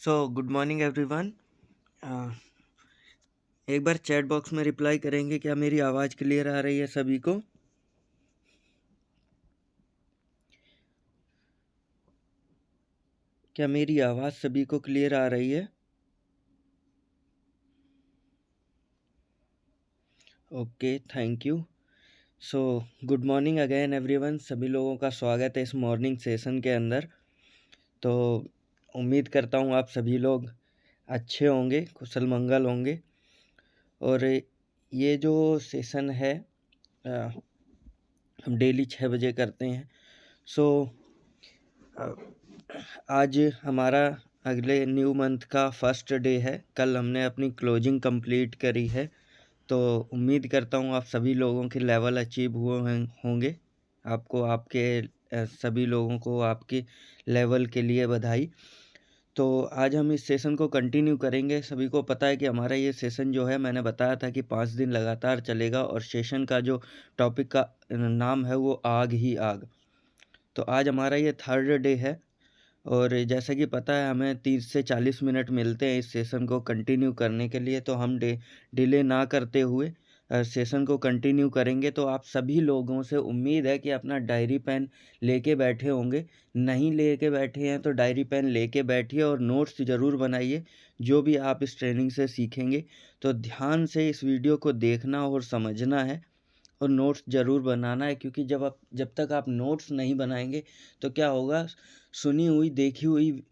Good morning everyone. एक बार chat box में reply करेंगे क्या मेरी आवाज़ क्लियर आ रही है सभी को? क्या मेरी आवाज़ सभी को क्लियर आ रही है? Okay, thank you. Good morning again everyone. सभी लोगों का स्वागत है इस मॉर्निंग सेशन के अंदर। तो उम्मीद करता हूँ आप सभी लोग अच्छे होंगे, कुशल मंगल होंगे। और ये जो सेशन है हम डेली 6 बजे करते हैं। आज हमारा अगले न्यू मंथ का फर्स्ट डे है। कल हमने अपनी क्लोजिंग कंप्लीट करी है। तो उम्मीद करता हूँ आप सभी लोगों के लेवल अचीव हुए होंगे। आपको आपके सभी लोगों को आपके लेवल के लिए बधाई। तो आज हम इस सेशन को कंटिन्यू करेंगे। सभी को पता है कि हमारा ये सेशन जो है, मैंने बताया था कि 5 दिन लगातार चलेगा और सेशन का जो टॉपिक का नाम है वो आग ही आग। तो आज हमारा ये थर्ड डे है और जैसा कि पता है हमें 30 से 40 मिनट मिलते हैं इस सेशन को कंटिन्यू करने के लिए। तो हम डिले ना करते हुए सेशन को कंटिन्यू करेंगे। तो आप सभी लोगों से उम्मीद है कि अपना डायरी पेन लेके बैठे होंगे। नहीं लेके बैठे हैं तो डायरी पेन लेके बैठिए और नोट्स ज़रूर बनाइए जो भी आप इस ट्रेनिंग से सीखेंगे। तो ध्यान से इस वीडियो को देखना और समझना है और नोट्स ज़रूर बनाना है, क्योंकि जब तक आप नोट्स नहीं बनाएंगे तो क्या होगा, सुनी हुई देखी हुई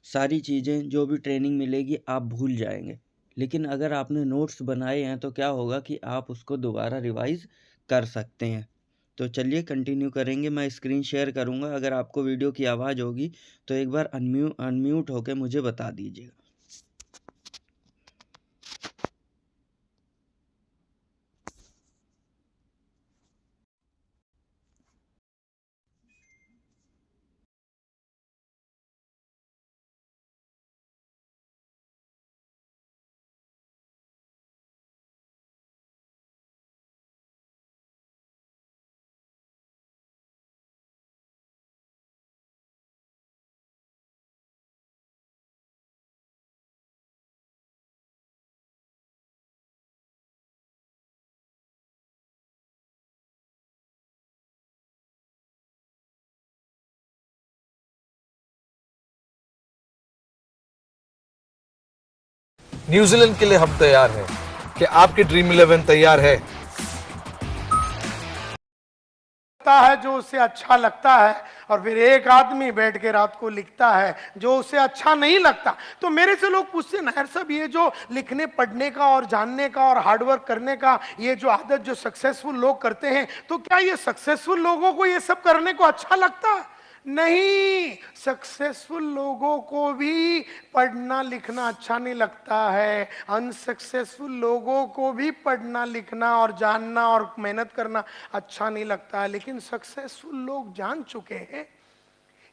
सारी चीज़ें जो भी ट्रेनिंग मिलेगी आप भूल जाएंगे। लेकिन अगर आपने नोट्स बनाए हैं तो क्या होगा कि आप उसको दोबारा रिवाइज कर सकते हैं। तो चलिए कंटिन्यू करेंगे। मैं स्क्रीन शेयर करूंगा। अगर आपको वीडियो की आवाज़ होगी तो एक बार अनम्यूट होकर मुझे बता दीजिएगा। न्यूजीलैंड के लिए हम तैयार हैं। कि आपकी ड्रीम 11 तैयार है? है जो उसे अच्छा लगता है और फिर एक आदमी बैठ के रात को लिखता है जो उसे अच्छा नहीं लगता। तो मेरे से लोग पूछते हैं नायर साहब, ये जो लिखने पढ़ने का और जानने का और हार्डवर्क करने का ये जो आदत जो सक्सेसफुल लोग करते हैं, तो क्या ये सक्सेसफुल लोगों को ये सब करने को अच्छा लगता है? नहीं, सक्सेसफुल लोगों को भी पढ़ना लिखना अच्छा नहीं लगता है। अनसक्सेसफुल लोगों को भी पढ़ना लिखना और जानना और मेहनत करना अच्छा नहीं लगता है। लेकिन सक्सेसफुल लोग जान चुके हैं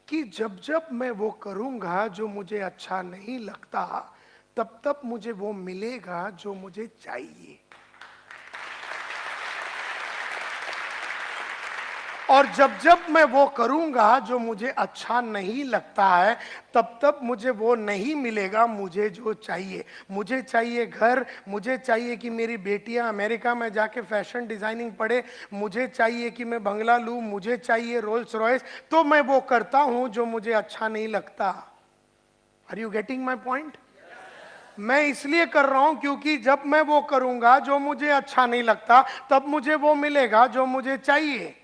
कि जब जब मैं वो करूंगा जो मुझे अच्छा नहीं लगता, तब तब मुझे वो मिलेगा जो मुझे चाहिए। और जब जब मैं वो करूंगा जो मुझे अच्छा नहीं लगता है, तब तब मुझे वो नहीं मिलेगा मुझे जो चाहिए। मुझे चाहिए घर, मुझे चाहिए कि मेरी बेटियां अमेरिका में जाके फैशन डिजाइनिंग पढ़े, मुझे चाहिए कि मैं बंगला लूं, मुझे चाहिए रोल्स रॉयस। तो मैं वो करता हूं जो मुझे अच्छा नहीं लगता। Are you getting my point? मैं इसलिए कर रहा हूं क्योंकि जब मैं वो करूंगा जो मुझे अच्छा नहीं लगता, तब मुझे वो मिलेगा जो मुझे चाहिए।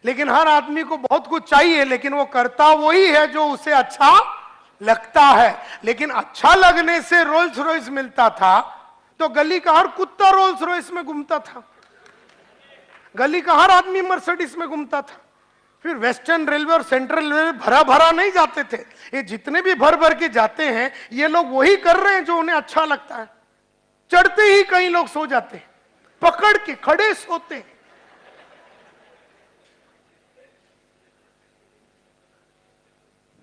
लेकिन हर आदमी को बहुत कुछ चाहिए, लेकिन वो करता वही है जो उसे अच्छा लगता है। लेकिन अच्छा लगने से रोल्स रॉयस मिलता था तो गली का हर कुत्ता रोल्स रॉयस में घूमता था, गली का हर आदमी मर्सिडीज में घूमता था। फिर वेस्टर्न रेलवे और सेंट्रल रेलवे भरा भरा नहीं जाते थे। ये जितने भी भर भर के जाते हैं, ये लोग वही कर रहे हैं जो उन्हें अच्छा लगता है। चढ़ते ही कई लोग सो जाते हैं, पकड़ के खड़े सोते हैं।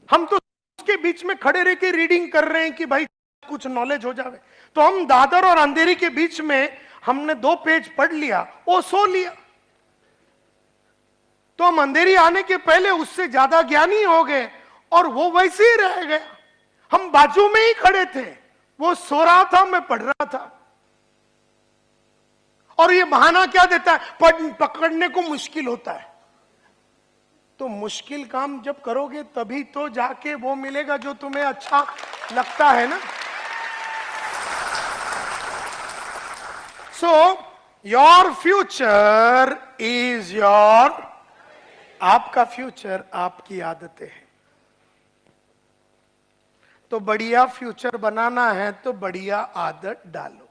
हम तो उसके बीच में खड़े रह के रीडिंग कर रहे हैं कि भाई कुछ नॉलेज हो जाए। तो हम दादर और अंधेरी के बीच में हमने 2 पेज पढ़ लिया, वो सो लिया। तो हम अंधेरी आने के पहले उससे ज्यादा ज्ञानी हो गए और वो वैसे ही रह गया। हम बाजू में ही खड़े थे, वो सो रहा था, मैं पढ़ रहा था। और ये बहाना क्या देता है, पकड़ने को मुश्किल होता है। तो मुश्किल काम जब करोगे तभी तो जाके वो मिलेगा जो तुम्हें अच्छा लगता है ना। So your future is your, आपका फ्यूचर आपकी आदतें हैं। तो बढ़िया फ्यूचर बनाना है तो बढ़िया आदत डालो।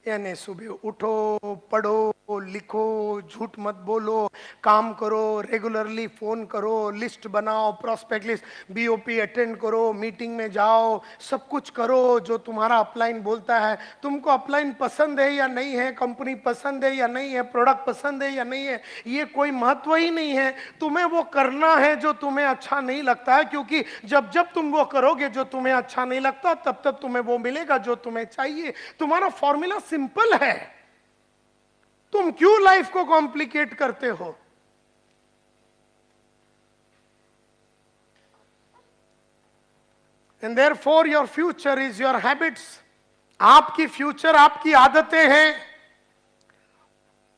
यानी सुबह उठो, पढ़ो, लिखो, झूठ मत बोलो, काम करो, रेगुलरली फोन करो, लिस्ट बनाओ, प्रोस्पेक्ट लिस्ट, बीओपी अटेंड करो, मीटिंग में जाओ, सब कुछ करो जो तुम्हारा अपलाइन बोलता है। तुमको अपलाइन पसंद है या नहीं है, कंपनी पसंद है या नहीं है, प्रोडक्ट पसंद है या नहीं है, ये कोई महत्व ही नहीं है। तुम्हें वो करना है जो तुम्हें अच्छा नहीं लगता है, क्योंकि जब जब तुम वो करोगे जो तुम्हें अच्छा नहीं लगता, तब तब तुम्हें वो मिलेगा जो तुम्हें चाहिए। तुम्हारा फॉर्मूला सिंपल है, तुम क्यों लाइफ को कॉम्प्लिकेट करते हो? And therefore your future is your habits. आपकी फ्यूचर आपकी आदतें हैं।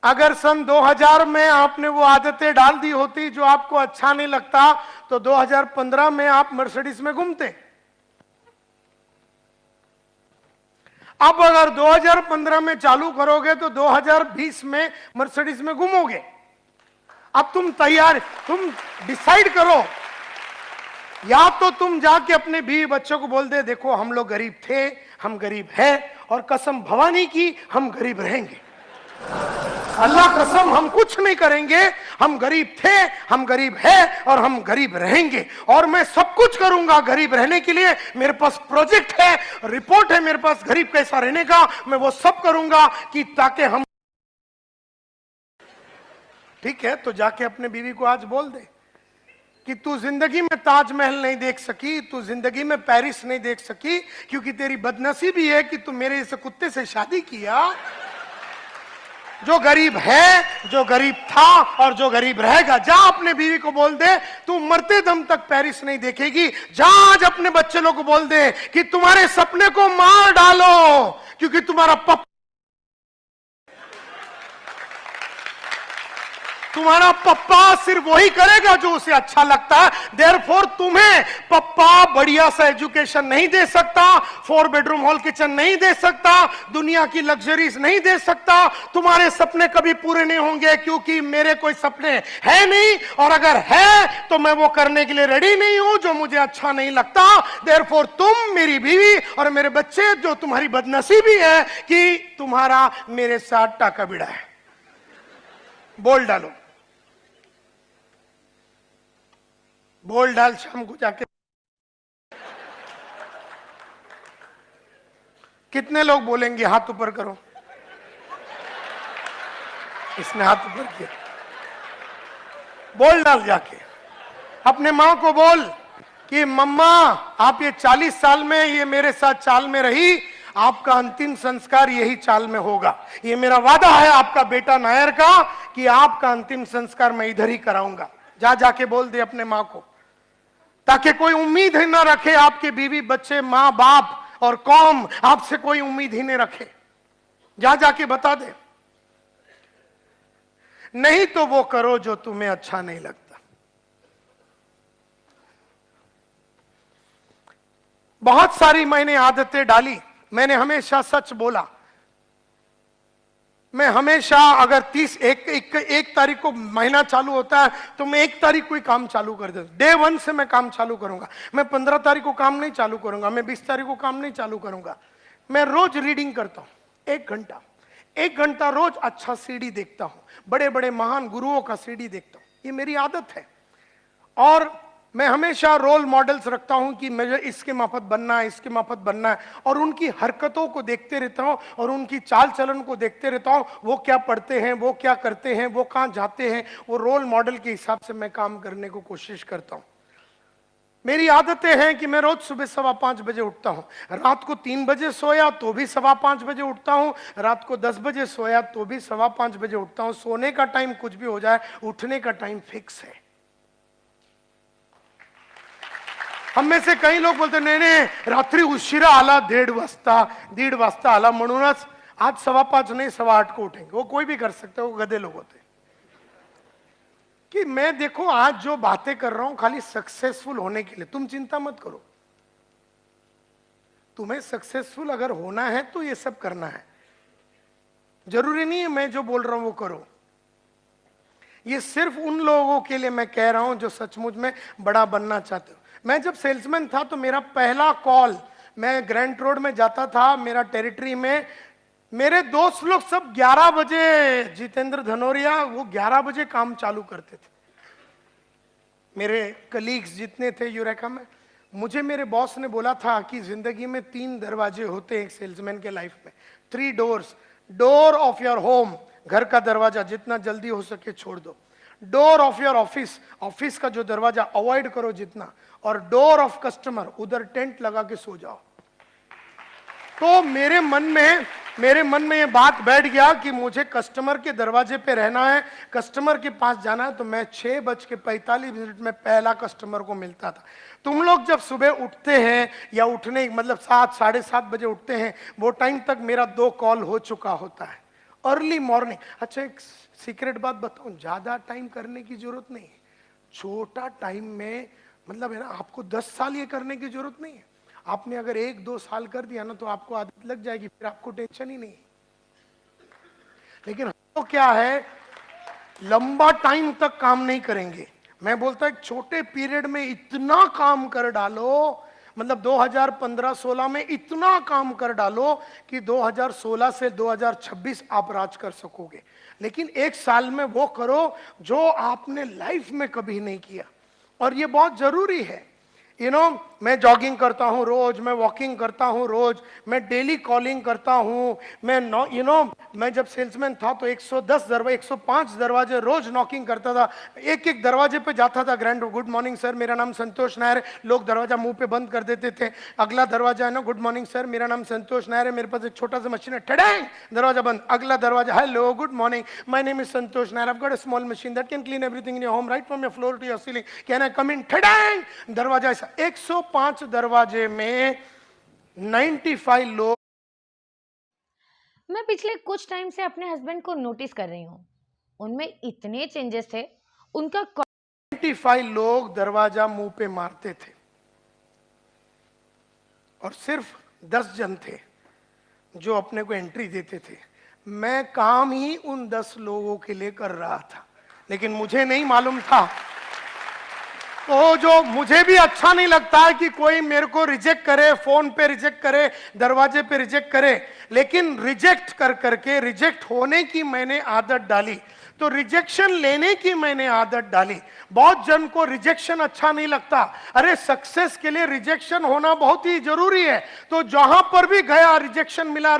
अगर सन 2000 में आपने वो आदतें डाल दी होती जो आपको अच्छा नहीं लगता, तो 2015 में आप मर्सिडीज में घूमते। अब अगर 2015 में चालू करोगे तो 2020 में मर्सिडीज में घूमोगे। अब तुम तैयार, तुम डिसाइड करो। या तो तुम जाके अपने बीवी बच्चों को बोल दे, देखो हम लोग गरीब थे, हम गरीब हैं, और कसम भवानी की हम गरीब रहेंगे। अल्लाह कसम हम कुछ नहीं करेंगे, हम गरीब थे, हम गरीब हैं और हम गरीब रहेंगे। और मैं सब कुछ करूंगा गरीब रहने के लिए। मेरे पास प्रोजेक्ट है, रिपोर्ट है मेरे पास गरीब कैसा रहने का। मैं वो सब करूंगा कि ताकि हम, ठीक है, तो जाके अपने बीवी को आज बोल दे कि तू जिंदगी में ताजमहल नहीं देख सकी, तू जिंदगी में पेरिस नहीं देख सकी, क्योंकि तेरी बदनसीबी है कि तू मेरे इस कुत्ते से शादी किया जो गरीब है, जो गरीब था और जो गरीब रहेगा। जा अपने बीवी को बोल दे तू मरते दम तक पेरिस नहीं देखेगी। जा आज अपने बच्चे लोग को बोल दे कि तुम्हारे सपने को मार डालो, क्योंकि तुम्हारा पप्पा सिर्फ वही करेगा जो उसे अच्छा लगता है। देयरफॉर तुम्हें पप्पा बढ़िया सा एजुकेशन नहीं दे सकता, 4 बेडरूम हॉल किचन नहीं दे सकता, दुनिया की लग्जरीज नहीं दे सकता। तुम्हारे सपने कभी पूरे नहीं होंगे, क्योंकि मेरे कोई सपने है नहीं, और अगर है तो मैं वो करने के लिए रेडी नहीं हूं जो मुझे अच्छा नहीं लगता। देयरफॉर तुम, मेरी बीवी और मेरे बच्चे, जो तुम्हारी बदनसीबी है कि तुम्हारा मेरे साथ टाका बिड़ा है, बोल डालो, बोल डाल शाम को जाके। कितने लोग बोलेंगे? हाथ ऊपर करो। इसने हाथ ऊपर किया। बोल डाल जाके अपने मां को बोल कि मम्मा आप ये 40 साल में ये मेरे साथ चाल में रही, आपका अंतिम संस्कार यही चाल में होगा। ये मेरा वादा है आपका बेटा नायर का कि आपका अंतिम संस्कार मैं इधर ही कराऊंगा। जा जाके बोल दे अपने मां को, ताकि कोई उम्मीद ही ना रखे, आपके बीवी बच्चे, मां बाप और कौम आपसे कोई उम्मीद ही नहीं रखे। जा जाके बता दे। नहीं तो वो करो जो तुम्हें अच्छा नहीं लगता। बहुत सारी मैंने आदतें डाली, मैंने हमेशा सच बोला। मैं हमेशा अगर 1 तारीख को महीना चालू होता है तो मैं 1 तारीख को ही काम चालू कर देता हूं। डे 1 से मैं काम चालू करूंगा। मैं 15 तारीख को काम नहीं चालू करूंगा, मैं 20 तारीख को काम नहीं चालू करूंगा। मैं रोज रीडिंग करता हूं 1 घंटा रोज। अच्छा सीडी देखता हूं, बड़े बड़े महान गुरुओं का सीडी देखता हूं, ये मेरी आदत है। और मैं हमेशा रोल मॉडल्स रखता हूं कि मुझे इसके माफत बनना है, इसके माफत बनना है, और उनकी हरकतों को देखते रहता हूं और उनकी चाल चलन को देखते रहता हूं। वो क्या पढ़ते हैं, वो क्या करते हैं, वो कहां जाते हैं, वो रोल मॉडल के हिसाब से मैं काम करने को कोशिश करता हूं। मेरी आदतें हैं कि मैं रोज सुबह 5:15 बजे उठता हूं। रात को 3 बजे सोया तो भी 5:15 बजे उठता हूं। रात को 10 बजे सोया तो भी 5:15 बजे उठता हूं। सोने का टाइम कुछ भी हो जाए, उठने का टाइम फिक्स है। हम में से कई लोग बोलते नहीं नहीं रात्री उशिरा आला 1:30 आला म्हणूनच आज 5:15 नहीं 8:15 को उठेंगे। वो कोई भी कर सकते हो, वो गधे लोग होते कि मैं देखो आज जो बातें कर रहा हूं खाली सक्सेसफुल होने के लिए। तुम चिंता मत करो, तुम्हें सक्सेसफुल अगर होना है तो ये सब करना है। जरूरी नहीं है मैं जो बोल रहा हूं वो करो। ये सिर्फ उन लोगों के लिए मैं कह रहा हूं जो सचमुच में बड़ा बनना चाहते हो। मैं जब सेल्समैन था तो मेरा पहला कॉल, मैं ग्रैंड रोड में जाता था, मेरा टेरिटरी में मेरे दोस्त लोग सब 11 बजे, जितेंद्र धनोरिया वो 11 बजे काम चालू करते थे। मेरे कलीग्स जितने थे यूरेका में, मुझे मेरे बॉस ने बोला था कि जिंदगी में 3 दरवाजे होते हैं एक सेल्समैन के लाइफ में, 3 doors. Door of your home, घर का दरवाजा जितना जल्दी हो सके छोड़ दो। Door of your office, office का जो दरवाजा अवॉइड करो जितना। और डोर ऑफ कस्टमर, उधर टेंट लगा के सो जाओ। तो मेरे मन में ये बात बैठ गया कि मुझे कस्टमर के दरवाजे पे रहना है, कस्टमर के पास जाना है। तो मैं 6:45 में पहला कस्टमर को मिलता था। तुम लोग जब सुबह उठते हैं या उठने मतलब 7 साढ़े 7 बजे उठते हैं, वो टाइम तक मेरा 2 कॉल हो चुका होता है, अर्ली मॉर्निंग। अच्छा एक सीक्रेट बात बताऊं, ज्यादा टाइम करने की जरूरत नहीं है। छोटा टाइम में मतलब है ना, आपको 10 साल ये करने की जरूरत नहीं है। आपने अगर 1-2 साल कर दिया ना तो आपको आदत लग जाएगी, फिर आपको टेंशन ही नहीं। लेकिन तो क्या है, लंबा टाइम तक काम नहीं करेंगे। मैं बोलता एक छोटे पीरियड में इतना काम कर डालो, मतलब 2015-16 में इतना काम कर डालो कि 2016 से 2026 आप राज कर सकोगे। लेकिन 1 साल में वो करो जो आपने लाइफ में कभी नहीं किया। और ये बहुत जरूरी है। मैं जॉगिंग करता हूं रोज, मैं वॉकिंग करता हूं रोज, मैं डेली कॉलिंग करता हूं। मैं जब सेल्समैन था तो 105 दरवाजे रोज नॉकिंग करता था। एक दरवाजे पे जाता था, ग्रैंड गुड मॉर्निंग सर मेरा नाम संतोष नायर है। लोग दरवाजा मुंह पे बंद कर देते थे। अगला दरवाजा है ना, गुड मॉर्निंग सर मेरा नाम संतोष नायर है, मेरे पास एक छोटा सा मशीन है, ठड़ैंग दरवाजा बंद। अगला दरवाजा, hello good morning my name is Santosh Nair, I have got a small machine that can clean everything in your home right from your floor to your ceiling, can I come in, ठड़ैंग दरवाजा। ऐसा 105 दरवाजे में 95 लोग। मैं पिछले कुछ टाइम से अपने हस्बैंड को नोटिस कर रही हूँ, उनमें इतने चेंजेस थे। उनका 95 लोग दरवाजा मुंह पे मारते थे और सिर्फ 10 जन थे जो अपने को एंट्री देते थे। मैं काम ही उन 10 लोगों के लिए कर रहा था, लेकिन मुझे नहीं मालूम था। तो जो मुझे भी अच्छा नहीं लगता है कि कोई मेरे को रिजेक्ट करे, फोन पे रिजेक्ट करे, दरवाजे पे रिजेक्ट करे, लेकिन रिजेक्ट करके रिजेक्ट होने की मैंने आदत डाली, तो रिजेक्शन लेने की मैंने आदत डाली। बहुत जन को रिजेक्शन अच्छा नहीं लगता। अरे सक्सेस के लिए रिजेक्शन होना बहुत ही जरूरी है। तो जहां पर भी गया रिजेक्शन मिला,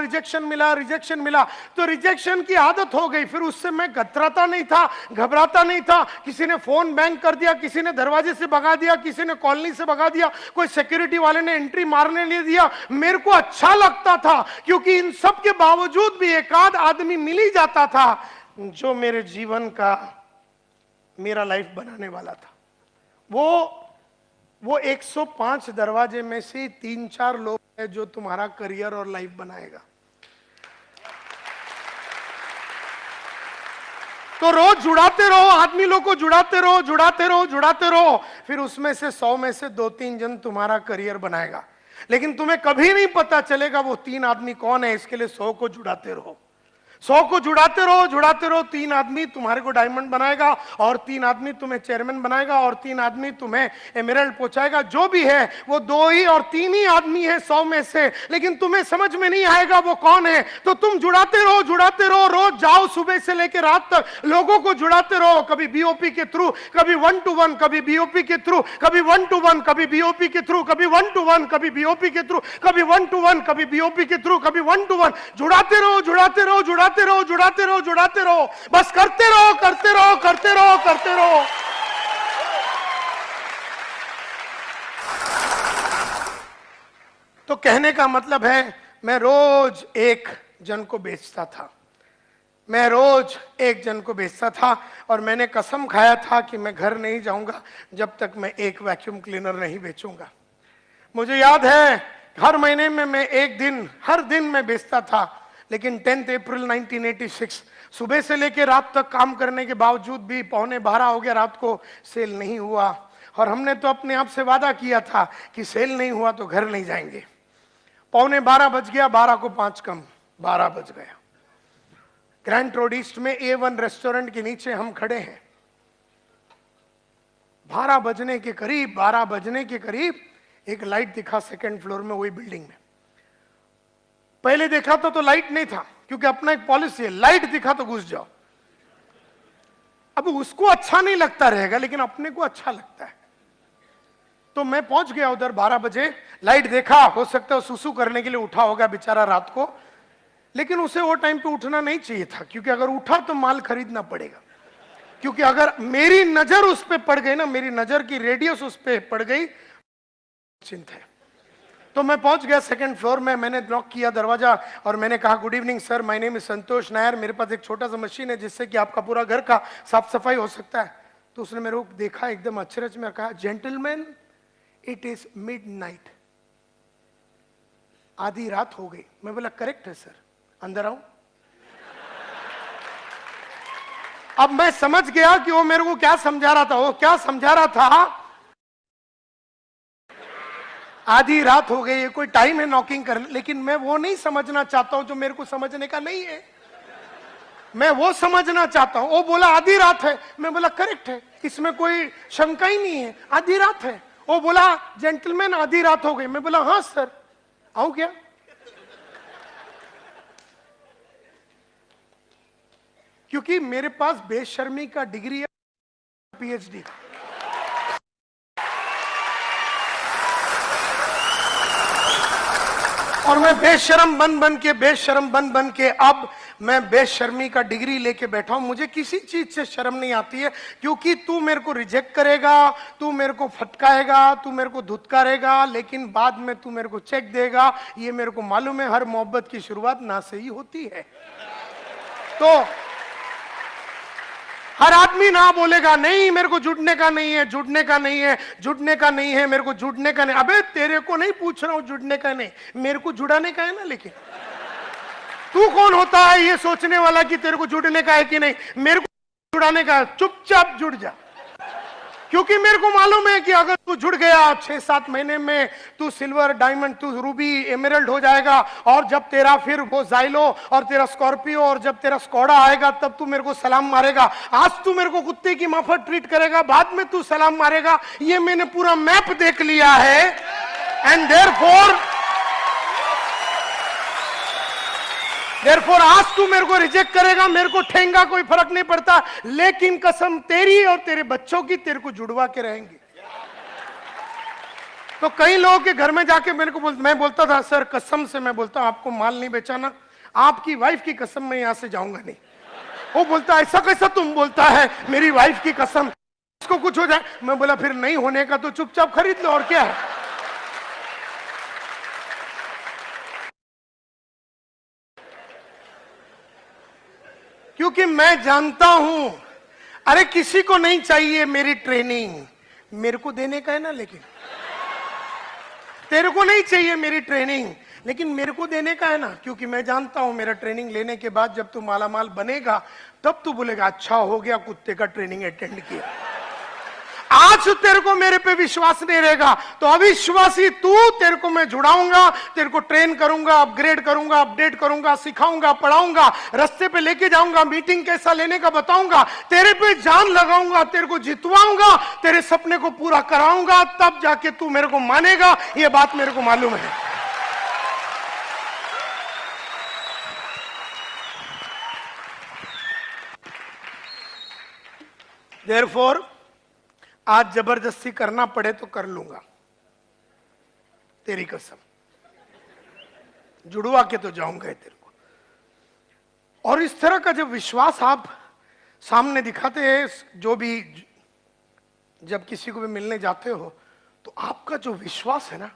तो रिजेक्शन की आदत हो गई। फिर उससे मैं कतराता नहीं था, घबराता नहीं था। किसी ने फोन बैंग कर दिया, किसी ने दरवाजे से भगा दिया, किसी ने कॉलोनी से भगा दिया, कोई सिक्योरिटी वाले ने एंट्री मारने नहीं दिया, मेरे को अच्छा लगता था, क्योंकि इन सब के बावजूद भी एक आध आदमी मिल ही जाता था जो मेरे जीवन का, मेरा लाइफ बनाने वाला था। वो 105 दरवाजे में से 3-4 लोग हैं जो तुम्हारा करियर और लाइफ बनाएगा। तो रोज जुड़ाते रहो, आदमी लोग को जुड़ाते रहो। फिर उसमें से 100 में से 2-3 जन तुम्हारा करियर बनाएगा। लेकिन तुम्हें कभी नहीं पता चलेगा वो 3 आदमी कौन है। इसके लिए 100 को जुड़ाते रहो, 100 को जुड़ाते रहो। 3 आदमी तुम्हारे को डायमंड बनाएगा, और 3 आदमी तुम्हें चेयरमैन बनाएगा, और 3 आदमी तुम्हें एमराल्ड पहुंचाएगा। जो भी है वो 2 ही और 3 ही आदमी है 100 में से, लेकिन तुम्हें समझ में नहीं आएगा वो कौन है। तो तुम जुड़ाते रहो। रोज जाओ, सुबह से लेकर रात तक लोगों को जुड़ाते रहो। कभी बीओपी के थ्रू, कभी 1-to-1, कभी बीओपी के थ्रू, कभी 1-to-1, कभी बीओपी के थ्रू, कभी 1-to-1, कभी बीओपी के थ्रू, कभी 1-to-1, कभी बीओपी के थ्रू, कभी 1-to-1। जुड़ाते रहो। बस करते रहो। तो कहने का मतलब है, मैं रोज एक जन को बेचता था, और मैंने कसम खाया था कि मैं घर नहीं जाऊंगा जब तक मैं एक वैक्यूम क्लीनर नहीं बेचूंगा। मुझे याद है हर महीने में मैं एक दिन, हर दिन मैं बेचता था, लेकिन 10 अप्रैल 1986 सुबह से लेकर रात तक काम करने के बावजूद भी 11:45 हो गया रात को, सेल नहीं हुआ। और हमने तो अपने आप से वादा किया था कि सेल नहीं हुआ तो घर नहीं जाएंगे। 11:45 बज गया, 12 को 5 कम, 12 बज गया। ग्रैंड रोड ईस्ट में A1 रेस्टोरेंट के नीचे हम खड़े हैं। 12 बजने के करीब एक लाइट दिखा सेकंड फ्लोर में, वही बिल्डिंग में। पहले देखा तो लाइट नहीं था, क्योंकि अपना एक पॉलिसी है, लाइट दिखा तो घुस जाओ। अब उसको अच्छा नहीं लगता रहेगा, लेकिन अपने को अच्छा लगता है। तो मैं पहुंच गया उधर 12 बजे, लाइट देखा, हो सकता है सुसु करने के लिए उठा होगा बेचारा रात को, लेकिन उसे वो टाइम पे उठना नहीं चाहिए था, क्योंकि अगर उठा तो माल खरीदना पड़ेगा। क्योंकि अगर मेरी नजर उस पे पड़ गई ना, मेरी नजर की रेडियस उस पे पड़ गई, चिंता है। तो मैं पहुंच गया सेकंड फ्लोर में, मैंने नॉक किया दरवाजा और मैंने कहा, good evening sir, my name is Santosh Nair, मेरे पास एक छोटा सा मशीन है जिससे कि आपका पूरा घर का साफ सफाई हो सकता है। तो उसने मेरे को देखा एकदम अचरज में, कहा, जेंटलमैन इट इज मिडनाइट, आधी रात हो गई। मैं बोला करेक्ट है सर, अंदर आऊं। अब मैं समझ गया कि वो मेरे को क्या समझा रहा था। वो क्या समझा रहा था, आधी रात हो गई है, कोई टाइम है नॉकिंग करने, लेकिन मैं वो नहीं समझना चाहता हूं जो मेरे को समझने का नहीं है। मैं वो समझना चाहता हूं। वो बोला आधी रात है, मैं बोला करेक्ट है, इसमें कोई शंका ही नहीं है, आधी रात है। वो बोला जेंटलमैन आधी रात हो गई, मैं बोला हाँ सर, आऊं क्या? क्योंकि मेरे पास बेशर्मी का डिग्री है, PhD। और मैं बेशर्म बन के अब मैं बेशर्मी का डिग्री लेके बैठा हूं। मुझे किसी चीज से शर्म नहीं आती है, क्योंकि तू मेरे को रिजेक्ट करेगा, तू मेरे को फटकाएगा, तू मेरे को धुतकारेगा, लेकिन बाद में तू मेरे को चेक देगा। ये मेरे को मालूम है, हर मोहब्बत की शुरुआत ना से ही होती है। तो हर आदमी ना बोलेगा, नहीं मेरे को जुड़ने का नहीं है, जुड़ने का नहीं है, जुड़ने का नहीं है, मेरे को जुड़ने का नहीं। अबे तेरे को नहीं पूछ रहा हूं जुड़ने का नहीं, मेरे को जुड़ाने का है ना। लेकिन तू कौन होता है ये सोचने वाला कि तेरे को जुड़ने का है कि नहीं? मेरे को जुड़ाने का, चुपचाप जुड़ जा। क्योंकि मेरे को मालूम है कि अगर तू जुड़ गया 6-7 महीने में तू सिल्वर, डायमंड, तू रूबी, एमराल्ड हो जाएगा। और जब तेरा फिर वो जाइलो और तेरा स्कॉर्पियो और जब तेरा स्कॉडा आएगा, तब तू मेरे को सलाम मारेगा। आज तू मेरे को कुत्ते की माफक ट्रीट करेगा, बाद में तू सलाम मारेगा। ये मैंने पूरा मैप देख लिया है। एंड देयरफॉर आज तू मेरे को रिजेक्ट करेगा, मेरे को ठेंगा, कोई फर्क नहीं पड़ता, लेकिन कसम तेरी और तेरे बच्चों की तेरे को जुड़वा के रहेंगे। तो कई लोगों के घर में जाके मेरे को मैं बोलता था, सर कसम से मैं बोलता हूं आपको माल नहीं बेचाना, आपकी वाइफ की कसम मैं यहां से जाऊंगा नहीं। वो बोलता ऐसा कैसा तुम बोलता है, मेरी वाइफ की कसम, इसको कुछ हो जाए। मैं बोला फिर नहीं होने का तो चुपचाप खरीद लो, और क्या है। क्योंकि मैं जानता हूं, अरे किसी को नहीं चाहिए मेरी ट्रेनिंग, मेरे को देने का है ना। लेकिन तेरे को नहीं चाहिए मेरी ट्रेनिंग, लेकिन मेरे को देने का है ना। क्योंकि मैं जानता हूं मेरा ट्रेनिंग लेने के बाद जब तू मालामाल बनेगा, तब तू बोलेगा अच्छा हो गया कुत्ते का ट्रेनिंग अटेंड किया। आज तेरे को मेरे पे विश्वास नहीं रहेगा, तो अविश्वासी तू, तेरे को मैं जुड़ाऊंगा, तेरे को ट्रेन करूंगा, अपग्रेड करूंगा, अपडेट करूंगा, सिखाऊंगा, पढ़ाऊंगा, रास्ते पे लेके जाऊंगा, मीटिंग कैसा लेने का बताऊंगा, तेरे पे जान लगाऊंगा, तेरे को जितवाऊंगा, तेरे सपने को पूरा कराऊंगा, तब जाके तू मेरे को मानेगा। ये बात मेरे को मालूम है। देयरफॉर आज जबरदस्ती करना पड़े तो कर लूंगा, तेरी कसम, जुड़वा के तो जाऊंगा तेरे को। और इस तरह का जब विश्वास आप सामने दिखाते हैं, जो भी जब किसी को भी मिलने जाते हो, तो आपका जो विश्वास है ना,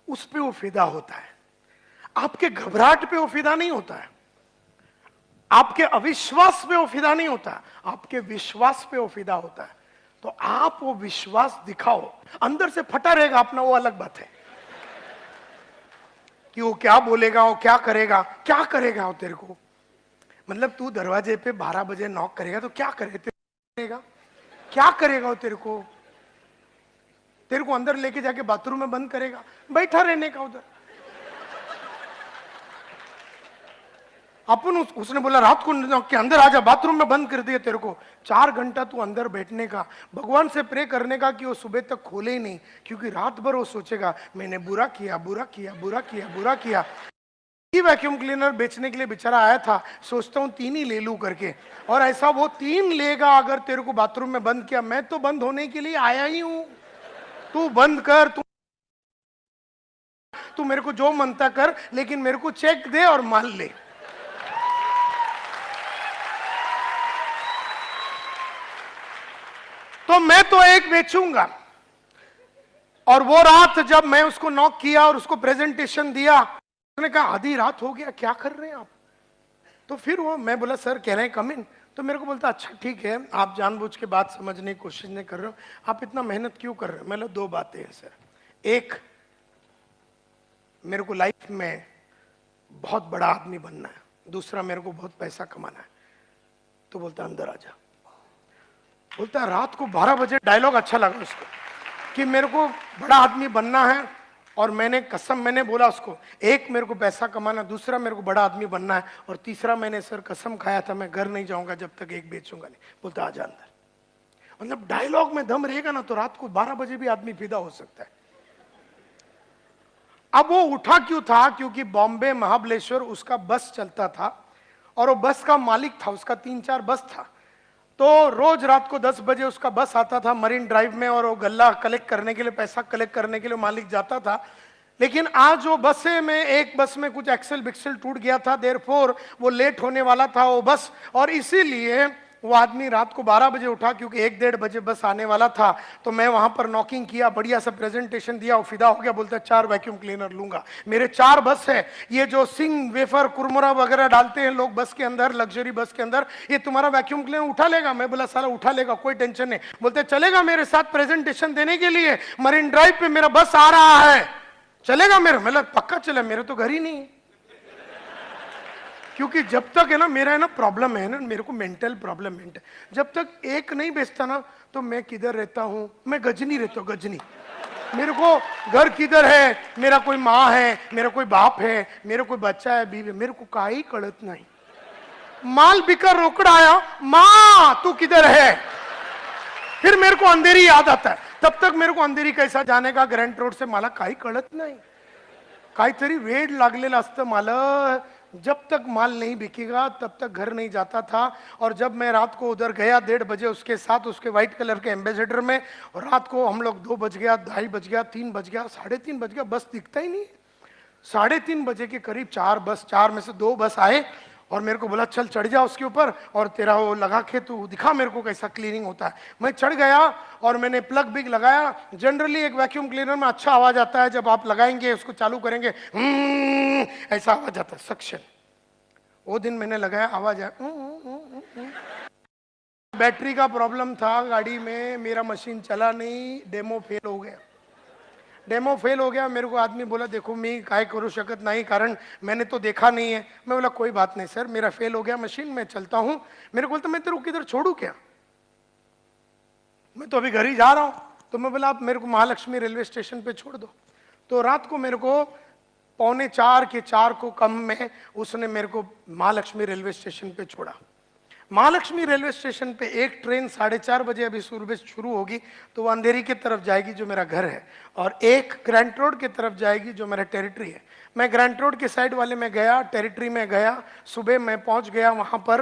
उस पे वो फिदा होता है। आपके घबराहट पे वो फिदा नहीं होता है, आपके अविश्वास पे वो फिदा नहीं होता, आपके विश्वास पे वो फिदा होता है। तो आप वो विश्वास दिखाओ, अंदर से फटा रहेगा अपना, वो अलग बात है, कि वो क्या बोलेगा, वो क्या करेगा वो तेरे को। मतलब तू दरवाजे पे 12 बजे नॉक करेगा तो क्या करेगा, क्या करेगा वो तेरे को अंदर लेके जाके बाथरूम में बंद करेगा, बैठा रहने का उधर। अपन उसने बोला रात को नॉक के अंदर आजा, बाथरूम में बंद कर दिया तेरे को। 4 घंटा तू अंदर बैठने का, भगवान से प्रे करने का कि वो सुबह तक खोले ही नहीं, क्योंकि रात भर वो सोचेगा मैंने बुरा किया। वैक्यूम क्लीनर बेचने के लिए बेचारा आया था, सोचता हूं 3 ही ले लूं करके, और ऐसा वो 3 लेगा अगर तेरे को बाथरूम में बंद किया। मैं तो बंद होने के लिए आया ही हूं, तू बंद कर, तू मेरे को जो मनता कर, लेकिन मेरे को चेक दे और माल ले। तो मैं तो एक बेचूंगा। और वो रात जब मैं उसको नॉक किया और उसको प्रेजेंटेशन दिया, उसने कहा आधी रात हो गया, क्या कर रहे हैं आप। तो फिर वो, मैं बोला सर कह रहे हैं कम इन। तो मेरे को बोलता अच्छा ठीक है, आप जानबूझ के बात समझने की कोशिश नहीं कर रहे हो, आप इतना मेहनत क्यों कर रहे हो। मतलब 2 बातें हैं सर, एक मेरे को लाइफ में बहुत बड़ा आदमी बनना है, दूसरा मेरे को बहुत पैसा कमाना है। तो बोलता अंदर आ जा। बोलता रात को 12 बजे डायलॉग अच्छा लगा उसको कि मेरे को बड़ा आदमी बनना है, और मैंने बोला उसको, एक मेरे को पैसा कमाना, दूसरा मेरे को बड़ा आदमी बनना है, और तीसरा मैंने सर कसम खाया था मैं घर नहीं जाऊंगा जब तक एक बेचूंगा नहीं। बोलता आजा अंदर। मतलब डायलॉग में दम रहेगा ना तो रात को 12 बजे भी आदमी फिदा हो सकता है। अब वो उठा क्यों था, क्योंकि बॉम्बे महाबलेश्वर उसका बस चलता था, और वो बस का मालिक था, उसका 3-4 बस था। तो रोज रात को 10 बजे उसका बस आता था मरीन ड्राइव में, और वो गल्ला कलेक्ट करने के लिए, पैसा कलेक्ट करने के लिए मालिक जाता था। लेकिन आज वो बसें में, एक बस में कुछ एक्सल बिक्सल टूट गया था, देयरफॉर वो लेट होने वाला था वो बस, और इसीलिए वो आदमी रात को 12 बजे उठा, क्योंकि 1-1:30 बजे बस आने वाला था। तो मैं वहां पर नॉकिंग किया, बढ़िया सा प्रेजेंटेशन दिया, वो फिदा हो गया। बोलता 4 वैक्यूम क्लीनर लूंगा, मेरे 4 बस है, ये जो सिंग वेफर कुरमुरा वगैरह डालते हैं लोग बस के अंदर, लग्जरी बस के अंदर, ये तुम्हारा वैक्यूम क्लीनर उठा लेगा। मैं बोला साला उठा लेगा, कोई टेंशन नहीं। बोलते चलेगा मेरे साथ प्रेजेंटेशन देने के लिए, मरीन ड्राइव पे मेरा बस आ रहा है, चलेगा मेरा। मतलब पक्का चले, मेरे तो घर ही नहीं है। क्योंकि जब तक है ना मेरा है ना प्रॉब्लम है ना, मेरे को मेंटल प्रॉब्लम है, जब तक एक नहीं बेचता ना तो मैं किधर रहता हूं, मैं गजनी रहता हूं, गजनी। मेरे को घर किधर है, मेरा कोई माँ है, मेरा कोई बाप है, मेरा कोई बच्चा है, बीवी, मेरे को काई कड़त नहीं। माल बिकर रोकड़ा आया, माँ तू किधर है, फिर मेरे को अंधेरी याद आता है। तब तक मेरे को अंधेरी कैसा जाने का, ग्रैंड रोड से मला काही कळत नाही, काहीतरी वेड लागलेलं असतं मला। जब तक माल नहीं बिकेगा तब तक घर नहीं जाता था। और जब मैं रात को उधर गया 1:30 बजे उसके साथ, उसके व्हाइट कलर के एम्बेसडर में, और रात को हम लोग 2 बज गया, 2:30 बज गया, 3 बज गया, 3:30 बज गया, बस दिखता ही नहीं। 3:30 बजे के करीब 4 में से 2 बस आए, और मेरे को बोला चल चढ़ जा उसके ऊपर, और तेरा वो लगा के तू दिखा मेरे को कैसा क्लीनिंग होता है। मैं चढ़ गया और मैंने प्लग बिग लगाया। जनरली एक वैक्यूम क्लीनर में अच्छा आवाज आता है, जब आप लगाएंगे उसको चालू करेंगे ऐसा आवाज आता है, सक्शन। वो दिन मैंने लगाया, आवाज आया। बैटरी का प्रॉब्लम था गाड़ी में, मेरा मशीन चला नहीं, डेमो फेल हो गया। मेरे को आदमी बोला देखो मैं काय करू शकत नहीं, कारण मैंने तो देखा नहीं है। मैं बोला कोई बात नहीं सर, मेरा फेल हो गया मशीन, मैं चलता हूं। मेरे को बोलता मैं तेरे को किधर छोड़ू क्या, मैं तो अभी घर ही जा रहा हूं। तो मैं बोला आप मेरे को महालक्ष्मी रेलवे स्टेशन पे छोड़ दो। तो रात को मेरे को 3:45 के 4 को कम में उसने मेरे को महालक्ष्मी रेलवे स्टेशन पे छोड़ा। महालक्ष्मी रेलवे स्टेशन पे एक ट्रेन 4:30 बजे अभी सुबह शुरू होगी, तो वो अंधेरी की तरफ जाएगी जो मेरा घर है, और एक ग्रैंट रोड की तरफ जाएगी जो मेरा टेरिटरी है। मैं ग्रैंट रोड के साइड वाले में गया, टेरिटरी में गया। सुबह मैं पहुंच गया वहां पर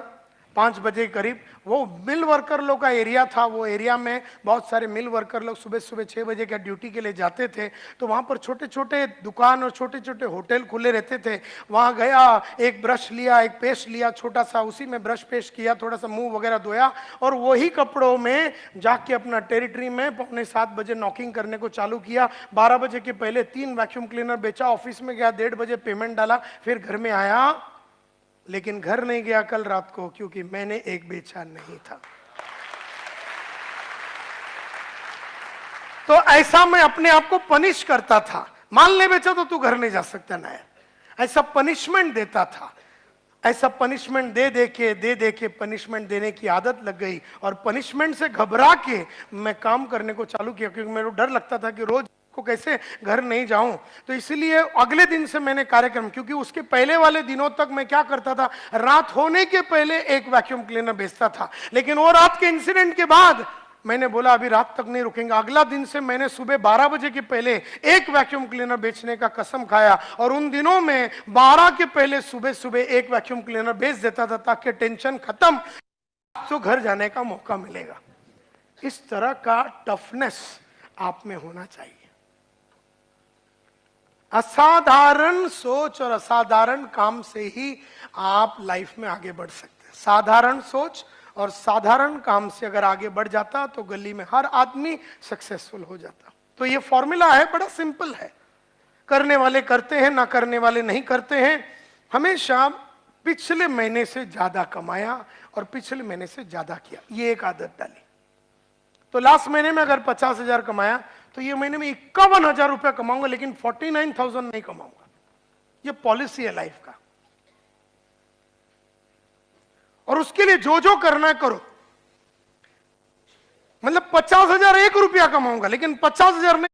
5 बजे करीब। वो मिल वर्कर लोग का एरिया था, वो एरिया में बहुत सारे मिल वर्कर लोग सुबह 6 बजे का ड्यूटी के लिए जाते थे। तो वहाँ पर छोटे छोटे दुकान और छोटे छोटे होटल खुले रहते थे। वहाँ गया, एक ब्रश लिया, एक पेस्ट लिया छोटा सा, उसी में ब्रश पेस्ट किया, थोड़ा सा मुंह वगैरह धोया, और वही कपड़ों में जाके अपना टेरिटरी में 6:45 बजे नॉकिंग करने को चालू किया। 12 बजे के पहले 3 वैक्यूम क्लीनर बेचा, ऑफिस में गया, 1:30 बजे पेमेंट डाला, फिर घर में आया। लेकिन घर नहीं गया कल रात को, क्योंकि मैंने एक बेचा नहीं था। तो ऐसा मैं अपने आप को पनिश करता था। माल नहीं बेचा तो तू घर नहीं जा सकता ना यार। ऐसा पनिशमेंट देता था, ऐसा पनिशमेंट दे के पनिशमेंट देने की आदत लग गई और पनिशमेंट से घबरा के मैं काम करने को चालू किया, क्योंकि मेरे को डर लगता था कि रोज को कैसे घर नहीं जाऊं। तो इसलिए अगले दिन से मैंने कार्यक्रम, क्योंकि उसके पहले वाले दिनों तक मैं क्या करता था, रात होने के पहले एक वैक्यूम क्लीनर बेचता था, लेकिन वो रात के इंसिडेंट के बाद मैंने बोला अभी रात तक नहीं रुकेंगे। अगला दिन से मैंने सुबह 12 बजे के पहले एक वैक्यूम क्लीनर बेचने का कसम खाया, और उन दिनों में 12 के पहले सुबह सुबह एक वैक्यूम क्लीनर बेच देता था, ताकि टेंशन खत्म, तो घर जाने का मौका मिलेगा। इस तरह का टफनेस आप में होना चाहिए। असाधारण सोच और असाधारण काम से ही आप लाइफ में आगे बढ़ सकते हैं। साधारण सोच और साधारण काम से अगर आगे बढ़ जाता तो गली में हर आदमी सक्सेसफुल हो जाता। तो ये फॉर्मूला है, बड़ा सिंपल है। करने वाले करते हैं, ना करने वाले नहीं करते हैं। हमेशा पिछले महीने से ज्यादा कमाया और पिछले महीने से ज्यादा किया, ये एक आदत डाली। तो लास्ट महीने में अगर 50,000 कमाया तो ये महीने में 51,000 रुपया कमाऊंगा, लेकिन 49,000 नहीं कमाऊंगा। ये पॉलिसी है लाइफ का। और उसके लिए जो जो करना है करो। मतलब 50,000 1 रुपया कमाऊंगा, लेकिन 50,000 नहीं।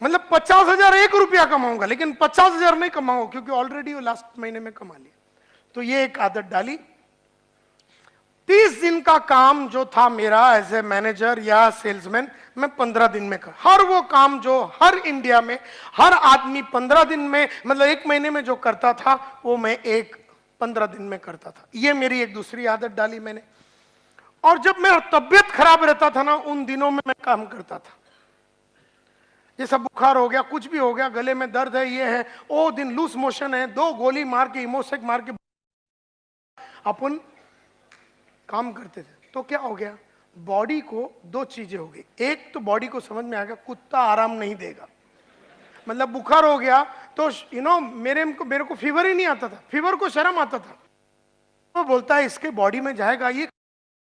मतलब 50,000 1 रुपया कमाऊंगा, लेकिन 50,000 नहीं कमाऊंगा, क्योंकि ऑलरेडी वो लास्ट महीने में कमा लिया। तो ये एक आदत डाली। 30 दिन का काम जो था मेरा एज ए मैनेजर या सेल्समैन, मैं 15 दिन में कर, हर वो काम जो हर इंडिया में हर आदमी 15 दिन में, मतलब 1 महीने में जो करता था, वो मैं 15 दिन में करता था। ये मेरी एक दूसरी आदत डाली मैंने। और जब मेरा तबियत खराब रहता था ना, उन दिनों में मैं काम करता था। जैसा बुखार हो गया, कुछ भी हो गया, गले में दर्द है, ये है, ओ दिन लूज मोशन है, 2 गोली मार के इमोसेक मार के अपन काम करते थे। तो क्या हो गया, बॉडी को 2 चीजें हो गई। एक तो बॉडी को समझ में आ गया कुत्ता आराम नहीं देगा। मतलब बुखार हो गया तो मेरे को फीवर ही नहीं आता था, फीवर को शर्म आता था। वो बोलता है इसके बॉडी में जाएगा, ये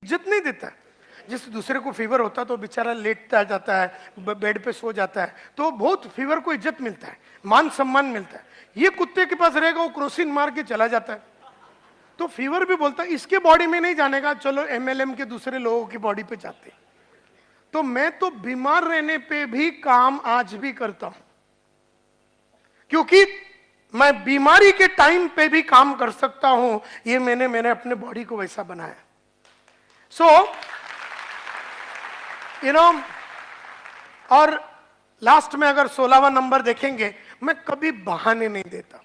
इज्जत नहीं देता है। जिस दूसरे को फीवर होता तो बेचारा लेटता जाता है, बेड पे सो जाता है, तो बहुत फीवर को इज्जत मिलता है, मान सम्मान मिलता है। ये कुत्ते के पास रहेगा, वो क्रोसिन मार के चला जाता है। तो फीवर भी बोलता है इसके बॉडी में नहीं जाने का, चलो एमएलएम के दूसरे लोगों की बॉडी पे जाते। तो मैं तो बीमार रहने पे भी काम आज भी करता हूं, क्योंकि मैं बीमारी के टाइम पे भी काम कर सकता हूं। ये मैंने अपने बॉडी को वैसा बनाया। और लास्ट में अगर 16वां नंबर देखेंगे, मैं कभी बहाने नहीं देता,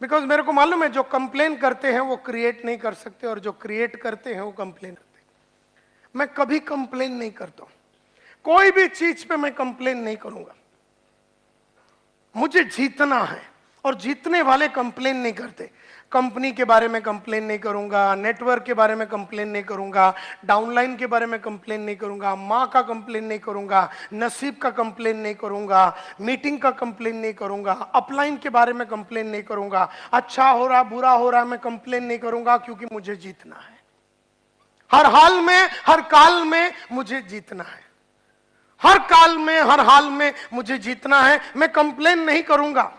बिकॉज मेरे को मालूम है जो कंप्लेन करते हैं वो क्रिएट नहीं कर सकते, और जो क्रिएट करते हैं वो कंप्लेन करते हैं। मैं कभी कंप्लेन नहीं करता हूं, कोई भी चीज पे मैं कंप्लेन नहीं करूंगा। मुझे जीतना है, और जीतने वाले कंप्लेन नहीं करते। कंपनी के बारे में कंप्लेन नहीं करूंगा, नेटवर्क के बारे में कंप्लेन नहीं करूंगा, डाउनलाइन के बारे में कंप्लेन नहीं करूंगा, माँ का कंप्लेन नहीं करूंगा, नसीब का कंप्लेन नहीं करूंगा, मीटिंग का कंप्लेन नहीं करूंगा, अपलाइन के बारे में कंप्लेन नहीं करूंगा, अच्छा हो रहा बुरा हो रहा मैं कंप्लेन नहीं करूंगा, क्योंकि मुझे जीतना है। हर हाल में हर काल में मुझे जीतना है। हर काल में हर हाल में मुझे जीतना है। मैं कंप्लेन नहीं करूंगा,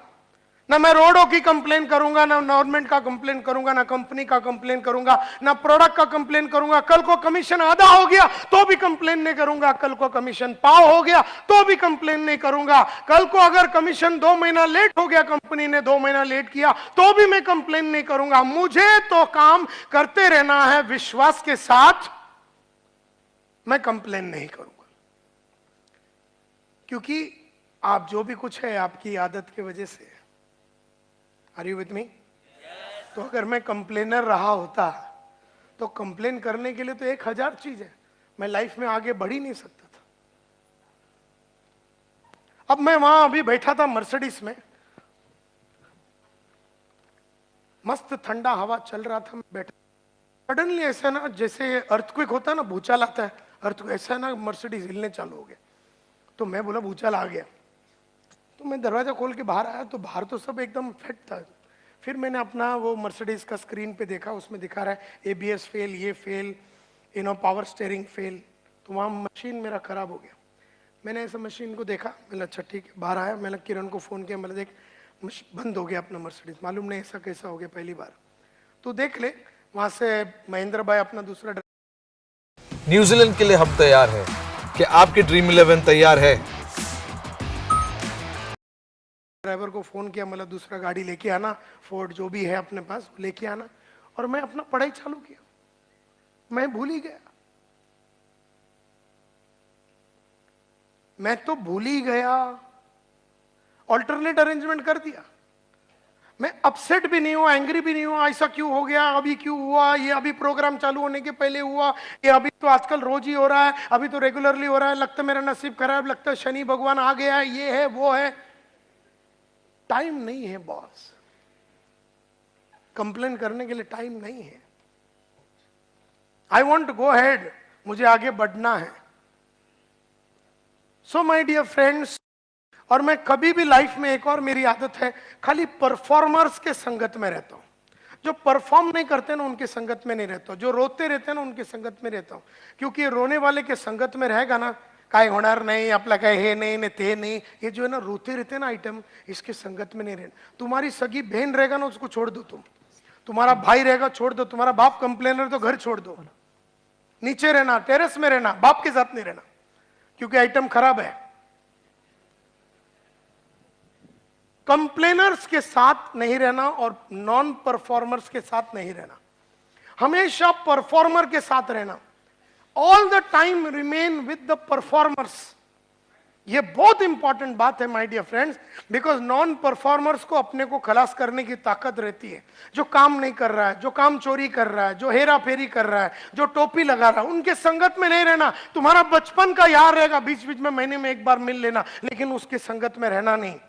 ना मैं रोडों की कंप्लेन करूंगा, ना गवर्नमेंट का कंप्लेन करूंगा, ना कंपनी का कंप्लेन करूंगा, ना प्रोडक्ट का कंप्लेन करूंगा। कल को कमीशन आधा हो गया तो भी कंप्लेन नहीं करूंगा, कल को कमीशन पाव हो गया तो भी कंप्लेन नहीं करूंगा, कल को अगर कमीशन 2 महीना लेट हो गया, कंपनी ने 2 महीना लेट किया तो भी मैं कंप्लेन नहीं करूंगा। मुझे तो काम करते रहना है विश्वास के साथ, मैं कंप्लेन नहीं करूंगा। क्योंकि आप जो भी कुछ है आपकी आदत की वजह से। Are you with me? तो अगर मैं कंप्लेनर रहा होता तो कंप्लेन करने के लिए तो 1000 चीज है, मैं लाइफ में आगे बढ़ ही नहीं सकता था। अब मैं वहां अभी बैठा था मर्सिडीज में, मस्त ठंडा हवा चल रहा था, मैं बैठा। सडनली ऐसा ना जैसे अर्थक्वेक होता है ना, भूचाल आता है, अर्थक्वेक ऐसा ना मर्सिडीज हिलने चालू हो गया। तो मैं बोला भूचाल आ गया। तो मैं दरवाजा खोल के बाहर आया तो बाहर तो सब एकदम फिट था। फिर मैंने अपना वो मर्सिडीज का स्क्रीन पे देखा, उसमें दिखा रहा है एबीएस फेल, ये फेल, पावर स्टीयरिंग फेल। तो वहाँ मशीन मेरा खराब हो गया। मैंने ऐसा मशीन को देखा, मैंने अच्छा ठीक है, बाहर आया, मैंने किरण को फ़ोन किया, मैंने देख बंद हो गया अपना मर्सिडीज, मालूम नहीं ऐसा कैसा हो गया पहली बार। तो देख ले, वहाँ से महेंद्र भाई अपना दूसरा न्यूजीलैंड के लिए हम तैयार हैं। क्या आपकी ड्रीम 11 तैयार है? ड्राइवर को फ़ोन किया, मतलब दूसरा गाड़ी लेके आना, फोर्ड जो भी है अपने पास लेके आना। और मैं अपना पढ़ाई चालू किया, मैं भूल ही गया, मैं तो भूल ही गया, ऑल्टरनेट अरेंजमेंट कर दिया। मैं अपसेट भी नहीं हुआ, एंग्री भी नहीं हुआ, ऐसा क्यों हो गया, अभी क्यों हुआ, ये अभी प्रोग्राम चालू होने के पहले हुआ, ये अभी तो आजकल रोज ही हो रहा है, अभी तो रेगुलरली हो रहा है, लगता है मेरा नसीब खराब, लगता है शनि भगवान आ गया है, ये है वो है। टाइम नहीं है बॉस, कंप्लेन करने के लिए टाइम नहीं है। I want to go head, मुझे आगे बढ़ना है। सो माई डियर फ्रेंड्स, और मैं कभी भी लाइफ में, एक और मेरी आदत है, खाली परफॉर्मर्स के संगत में रहता हूं। जो परफॉर्म नहीं करते ना उनके संगत में नहीं रहता हूं, जो रोते रहते हैं ना उनके संगत में रहता हूं। क्योंकि रोने वाले के संगत में रहेगा ना, काय होणार नहीं, आपला काय हे नहीं ने ते नहीं, ये जो है ना रोते रहते हैं ना आइटम, इसके संगत में नहीं रहना। तुम्हारी सगी बहन रहेगा ना, उसको छोड़ दो, तुम्हारा भाई रहेगा छोड़ दो, तुम्हारा बाप कंप्लेनर तो घर छोड़ दो, नीचे रहना, टेरेस में रहना, बाप के साथ नहीं रहना, क्योंकि आइटम खराब है। कंप्लेनर्स के साथ नहीं रहना और नॉन परफॉर्मर्स के साथ नहीं रहना, हमेशा परफॉर्मर के साथ रहना। All the time remain with the performers. ये बहुत इंपॉर्टेंट बात है my dear friends, because non performers को अपने को खलास करने की ताकत रहती है। जो काम नहीं कर रहा है, जो काम चोरी कर रहा है, जो हेरा फेरी कर रहा है, जो टोपी लगा रहा है, उनके संगत में नहीं रहना। तुम्हारा बचपन का यार रहेगा, बीच बीच में महीने में एक बार मिल लेना, लेकिन उसके संगत में रहना नहीं।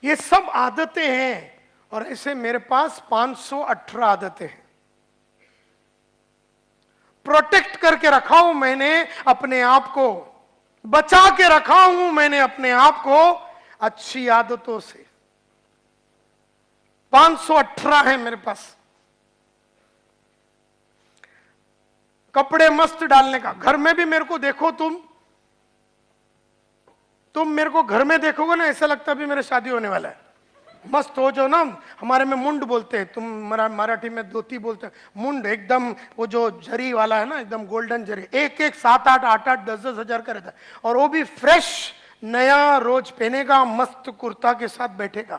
ये सब आदतें हैं, और ऐसे मेरे पास 518 आदतें हैं। प्रोटेक्ट करके रखा हूं मैंने अपने आप को, बचा के रखा हूं मैंने अपने आप को अच्छी आदतों से। 518 है मेरे पास। कपड़े मस्त डालने का, घर में भी मेरे को देखो, तुम मेरे को घर में देखोगे ना, ऐसा लगता है भी मेरे शादी होने वाला है। मस्त हो जो ना, हमारे में मुंड बोलते हैं, तुम मराठी में धोती बोलते हैं, मुंड एकदम वो जो जरी वाला है ना, एकदम गोल्डन जरी, एक 7-8, 8-8, 10-10 हजार का रहता है, और वो भी फ्रेश नया रोज पहनेगा, मस्त कुर्ता के साथ बैठेगा,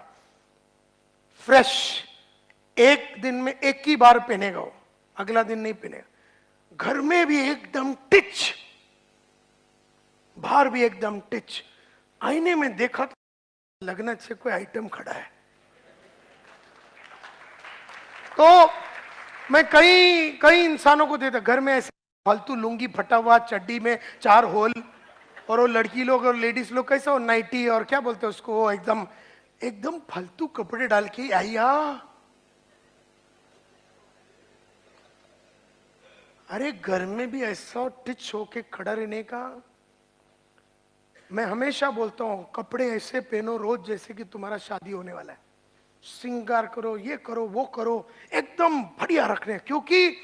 फ्रेश। एक दिन में एक ही बार पहनेगा वो, अगला दिन नहीं पहनेगा। घर में भी एकदम टिच, बाहर भी एकदम टिच। आईने में देखा तो लगना से कोई आइटम खड़ा है। तो मैं कई इंसानों को देता, घर में ऐसे फालतू लुंगी फटा हुआ, चड्डी में 4 होल, और वो लड़की लोग और लेडीज लोग कैसा हो नाइटी और क्या बोलते हैं उसको, वो एकदम फालतू कपड़े डाल के आइया। अरे घर में भी ऐसा टिच होके खड़ा रहने का। मैं हमेशा बोलता हूं, कपड़े ऐसे पहनो रोज जैसे कि तुम्हारा शादी होने वाला है। श्रृंगार करो, ये करो, वो करो, एकदम बढ़िया रखने। क्योंकि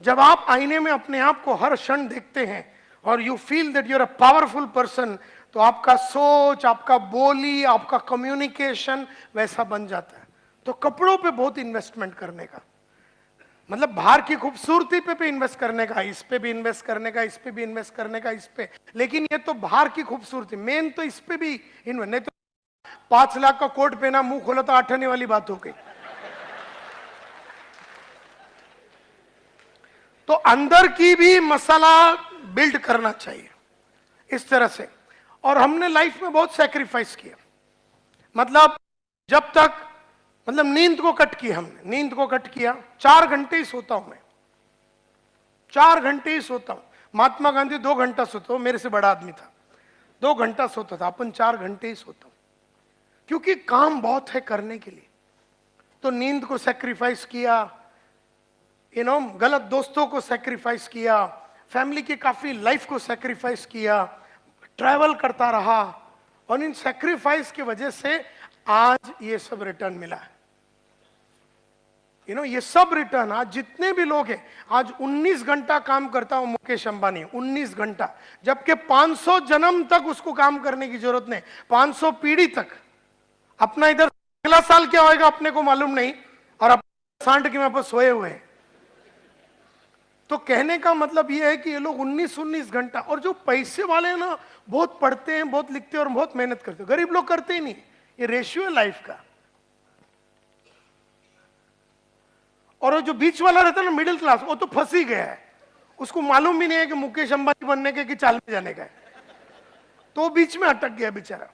जब आप आईने में अपने आप को हर क्षण देखते हैं और you feel that you are a powerful person, तो आपका सोच, आपका बोली, आपका कम्युनिकेशन वैसा बन जाता है। तो कपड़ों पे बहुत इन्वेस्टमेंट करने का, मतलब बाहर की खूबसूरती पे भी इन्वेस्ट करने का, इस पे भी इन्वेस्ट करने का, इस पे भी इन्वेस्ट करने का, इस पे। लेकिन ये तो बाहर की खूबसूरती, मेन तो इस पे भी इन्वेस्ट। नहीं तो 5 लाख का कोट पहना, मुंह खोला तो 8 आने वाली बात हो गई। तो अंदर की भी मसाला बिल्ड करना चाहिए इस तरह से। और हमने लाइफ में बहुत सैक्रिफाइस किया, मतलब जब तक, मतलब नींद को कट किया हमने, नींद को कट किया। 4 घंटे ही सोता हूं मैं, 4 घंटे ही सोता हूं। महात्मा गांधी 2 घंटा सोता हूं, मेरे से बड़ा आदमी था, 2 घंटा सोता था, अपन 4 घंटे ही सोता हूं। क्योंकि काम बहुत है करने के लिए। तो नींद को सेक्रीफाइस किया, गलत दोस्तों को सेक्रीफाइस किया, फैमिली की काफी लाइफ को सेक्रीफाइस किया, ट्रैवल करता रहा, और इन सेक्रीफाइस की वजह से आज ये सब रिटर्न मिला है। ये सब रिटर्न आज जितने भी लोग हैं, आज 19 घंटा काम करता हूं मुकेश अंबानी, 19 घंटा, जबकि 500 जन्म तक उसको काम करने की जरूरत नहीं, 500 पीढ़ी तक। अपना इधर अगला साल क्या होएगा अपने को मालूम नहीं, और अपने सांड के में सोए हुए हैं। तो कहने का मतलब यह है कि ये लोग 19 घंटा, और जो पैसे वाले हैं ना, बहुत पढ़ते हैं, बहुत लिखते हैं और बहुत मेहनत करते हैं। गरीब लोग करते ही नहीं। ये रेशियो है लाइफ का। और वो जो बीच वाला रहता है ना, मिडिल क्लास, वो तो फंस ही गया है। उसको मालूम भी नहीं है कि मुकेश अंबानी बनने के कि चाल में जाने का है, तो बीच में अटक गया बेचारा।